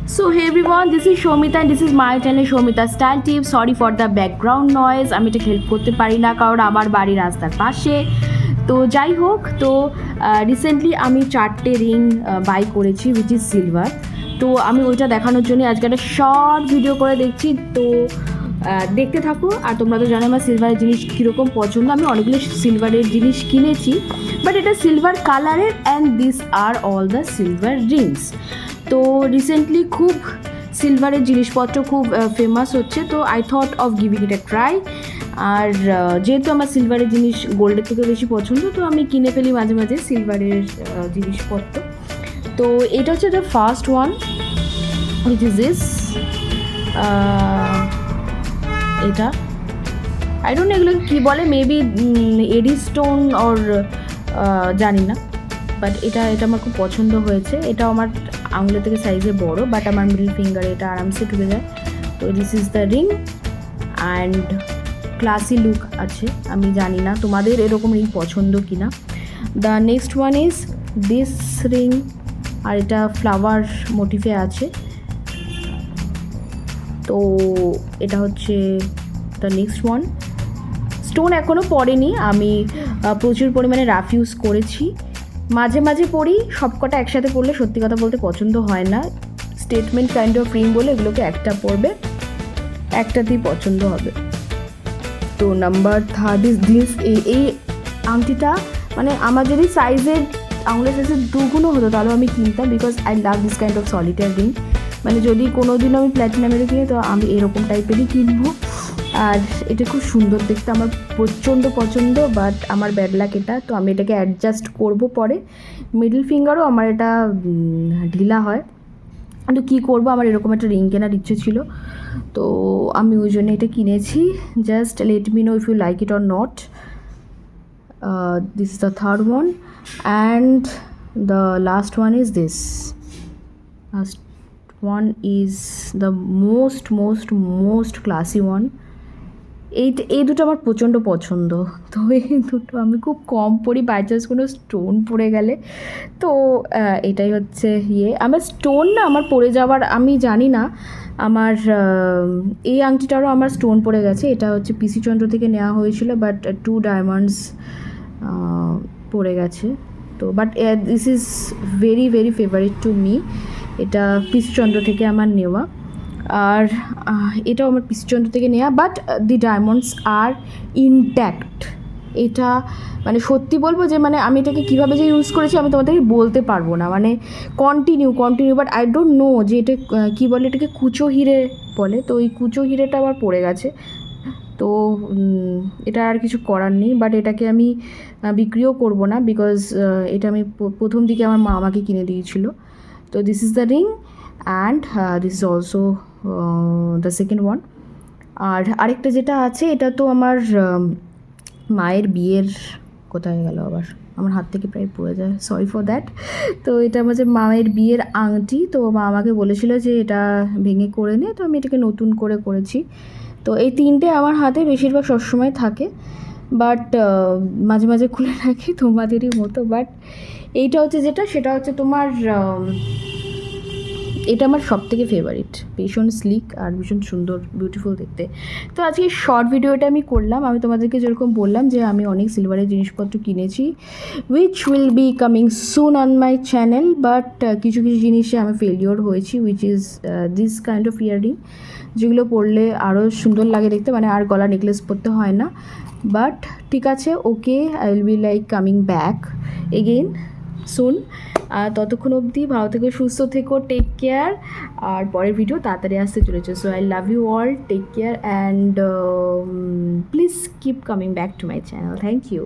So hey everyone, this is Shomita and this is my channel Shomita Style Tips. Sorry for the background noise. আমি এটা help করতে পারি না কারণ আমার বাড়ি রাস্তার পাশে। তো যাই হোক, তো রিসেন্টলি আমি 4টে রিং বাই করেছি উইচ ইজ সিলভার। তো আমি ওইটা দেখানোর জন্য আজকে একটা শর্ট ভিডিও করে দেখছি। তো দেখতে থাকো। আর তোমরা তো জানো আমার সিলভারের জিনিস কীরকম পছন্দ। আমি অনেকগুলো সিলভারের জিনিস কিনেছি, বাট এটা সিলভার কালারের and this are all the silver rings. তো রিসেন্টলি খুব সিলভারের জিনিসপত্র খুব ফেমাস হচ্ছে, তো I thought of giving it a try. আর যেহেতু আমার সিলভারের জিনিস গোল্ডের থেকে বেশি পছন্দ, তো আমি কিনে ফেলি মাঝে মাঝে সিলভারের জিনিসপত্র। তো এটা হচ্ছে the first one which is this. এটা আই ডোন্ট নো এগুলো কী বলে, মেবি এডি স্টোন অর জানি না, বাট এটা আমার খুব পছন্দ হয়েছে। এটা আমার আঙুলের থেকে সাইজে বড়, বাট আমার মিডল ফিঙ্গারে এটা আরামসে ঢুকে যায়। তো this is the ring and classy look আছে। আমি জানি না তোমাদের এরকম রিং পছন্দ কি না। The next one is this ring, আর এটা ফ্লাওয়ার মোটিফে আছে। তো এটা হচ্ছে দ্য নেক্সট ওয়ান। স্টোন এখনও পড়েনি, আমি প্রচুর পরিমাণে রাফ ইউজ করেছি। মাঝে মাঝে পড়ি, সবকটা একসাথে পড়লে সত্যি কথা বলতে পছন্দ হয় না। স্টেটমেন্ট কাইন্ড অফ রিং বলে এগুলোকে একটা পড়বে, একটাতেই পছন্দ হবে। তো নাম্বার থার্ড ইজ দিস। এই আংটিটা মানে আমার যদি সাইজের আঙুলের সাইজের দুগুণও হতো তাহলেও আমি কিনতাম, because I love this kind of solitaire ring. মানে যদি কোনো দিনও আমি প্ল্যাটিনামেরও কিনি তো আমি এরকম টাইপেরই কিনবো। আর এটা খুব সুন্দর দেখতে, আমার প্রচণ্ড পছন্দ, বাট আমার ব্যাড লাক এটা। তো আমি এটাকে অ্যাডজাস্ট করবো পরে। মিডল ফিঙ্গারও আমার এটা ঢিলা হয়, কিন্তু কী করবো, আমার এরকম একটা রিং কেনার ইচ্ছে ছিল, তো আমি ওই জন্য এটা কিনেছি। Just let me know if you like it or not. This is the third one and the last one is this. Last one is the most classy one. এই দুটো আমার প্রচণ্ড পছন্দ। তো এই দুটো আমি খুব কম পরি, বাই চান্স কোনো স্টোন পড়ে গেলে। তো এটাই হচ্ছে আমার স্টোন না আমার পড়ে যাওয়ার আমি জানি না। আমার এই আংটিটারও আমার স্টোন পড়ে গেছে। এটা হচ্ছে পিসি চন্দ্র থেকে নেওয়া হয়েছিল, বাট 2 ডায়মন্ডস পড়ে গেছে। তো but this is very very favourite to me. এটা পিসচন্দ্র থেকে আমার নেওয়া, আর এটাও আমার পিসচন্দ্র থেকে নেওয়া, but the diamonds are intact. এটা মানে সত্যি বলবো যে মানে আমি এটাকে কীভাবে যে ইউজ করেছি আমি তোমাদেরকে বলতে পারবো না। মানে continue, but I don't know যে এটা কী বলে, এটাকে কুচো হিরে বলে। তো এই কুচো হিরেটা আবার পড়ে গেছে, তো এটা আর কিছু করার নেই। বাট এটাকে আমি বিক্রিও করবো না, বিকজ এটা আমি প্রথম দিকে আমার মা আমাকে কিনে দিয়েছিল। তো this is the ring and this is also the second one. আর আরেকটা যেটা আছে, এটা তো আমার মায়ের বিয়ের, কোথায় গেল আবার, আমার হাত থেকে প্রায় পড়ে যায়, সরি ফর দ্যাট। তো এটা আমার যে মায়ের বিয়ের আংটি, তো মা আমাকে বলেছিল যে এটা ভেঙে করে নে, তো আমি এটাকে নতুন করে করেছি। তো এই তিনটে আমার হাতে বেশিরভাগ সবসময় থাকে, বাট মাঝে মাঝে খুলে রাখি তোমাদেরই মতো। বাট এইটা হচ্ছে যেটা, সেটা হচ্ছে তোমার এটা আমার সব থেকে ফেভারিট, ভীষণ স্লিক আর ভীষণ সুন্দর বিউটিফুল দেখতে। তো আজকে শর্ট ভিডিওটা আমি করলাম। আমি তোমাদেরকে যেরকম বললাম যে আমি অনেক সিলভারের জিনিসপত্র কিনেছি, which will be coming soon on my channel, but কিছু কিছু জিনিসে আমি ফেলিওর হয়েছি, which is this kind of earring, যেগুলো পরলে আরও সুন্দর লাগে দেখতে, মানে আর গলা নেকলেস পরতে হয় না। বাট ঠিক আছে, okay, I will be like coming back again soon. আর ততক্ষণ অবধি ভালো থেকো, সুস্থ থেকো, টেক কেয়ার। আর পরের ভিডিও তাড়াতাড়ি আসতে চলেছে। So I love you all, take care and please keep coming back to my channel. Thank you.